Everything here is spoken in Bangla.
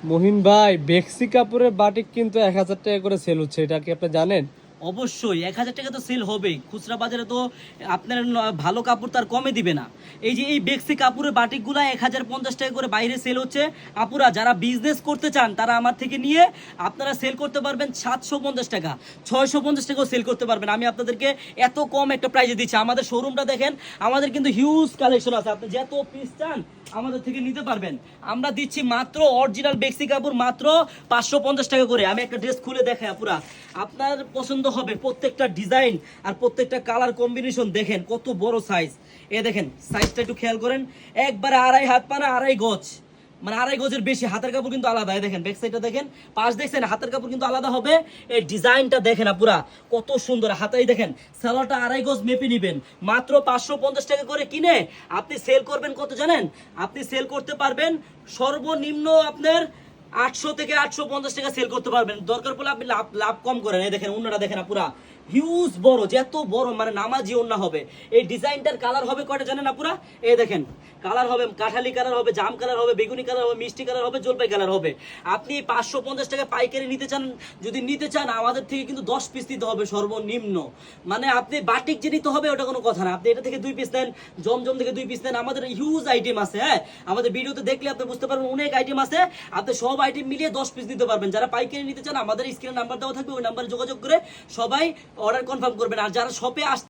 মহিন ভাই, বেক্সি কাপুরের বাটিক কিন্তু 1,000 টাকা করে সেল হচ্ছে, এটা কি আপনি জানেন? অবশ্যই 1,000 টাকা তো সেল হবেই, খুচরা বাজারে তো আপনার ভালো কাপড় তার কমে দিবে না। এই যে এই বেক্সি কাপড়ের বাটিকগুলা 1,050 টাকা করে বাইরে সেল হচ্ছে। আপুরা যারা বিজনেস করতে চান তারা আমার থেকে নিয়ে আপনারা সেল করতে পারবেন 750 টাকা, 650 টাকাও সেল করতে পারবেন। আমি আপনাদেরকে এত কম একটা প্রাইজে দিচ্ছি। আমাদের শোরুমটা দেখেন, আমাদের কিন্তু হিউজ কালেকশন আছে, আপনি যত পিস চান আমাদের থেকে নিতে পারবেন। আমরা দিচ্ছি মাত্র অরিজিনাল বেক্সি কাপড় মাত্র 550 টাকা করে। আমি একটা ড্রেস খুলে দেখাই আপুরা, আপনার পছন্দ হবে। প্রত্যেকটা ডিজাইন আর প্রত্যেকটা কালার কম্বিনেশন দেখেন কত বড় সাইজ। এ দেখেন সাইজটা একটু খেয়াল করেন, একবারে 2.5 হাত পানা 2.5 গজ, মানে 2.5 গজের বেশি। হাতের কাপড় কিন্তু আলাদা, দেখেন ব্যাক সাইডটা দেখেন, পাশ দেখছেন, হাতের কাপড় কিন্তু আলাদা হবে। এই ডিজাইনটা দেখেন আপুরা কত সুন্দর। হাতাই দেখেন, সালোয়ারটা 2.5 গজ মেপে নিবেন। মাত্র 550 টাকা করে কিনে আপনি সেল করবেন কত জানেন? আপনি সেল করতে পারবেন সর্বনিম্ন আপনার 800 থেকে 850 টাকা সেল করতে পারবেন। দরকার পড়লে আপনি লাভ লাভ কম করেন। এই দেখেন অন্যটা দেখেন আপুরা, হিউজ বড়, যত বড় মানে নামাজি ওন্না হবে। এই ডিজাইনটার কালার হবে কয়টা জানেন আপুরা? এই দেখেন কালার হবে, কাঠালি কালার হবে, জাম কালার হবে, বেগুনি কালার হবে, মিষ্টি কালার হবে, জলপাই কালার হবে। আপনি 550 টাকা পাইকারি নিতে চান, যদি নিতে চান আমাদের থেকে কিন্তু 10 পিস নিতে হবে সর্বনিম্ন। মানে আপনি বাটিক যে নিতে হবে ওটা কোনো কথা না, আপনি এটা থেকে 2 পিস নেন, জমজম থেকে 2 পিস নেন, আমাদের হিউজ আইটেম আছে। হ্যাঁ, আমাদের ভিডিওতে দেখলে আপনি বুঝতে পারবেন অনেক আইটেম আছে। আপনি সব আইটেম মিলিয়ে 10 পিস নিতে পারবেন। যারা পাইকারি নিতে চান আমাদের স্ক্রিনে নাম্বার দেওয়া থাকবে, ওই নাম্বারে যোগাযোগ করে সবাই অর্ডার কনফার্ম করবেন। আর যারা শপে আস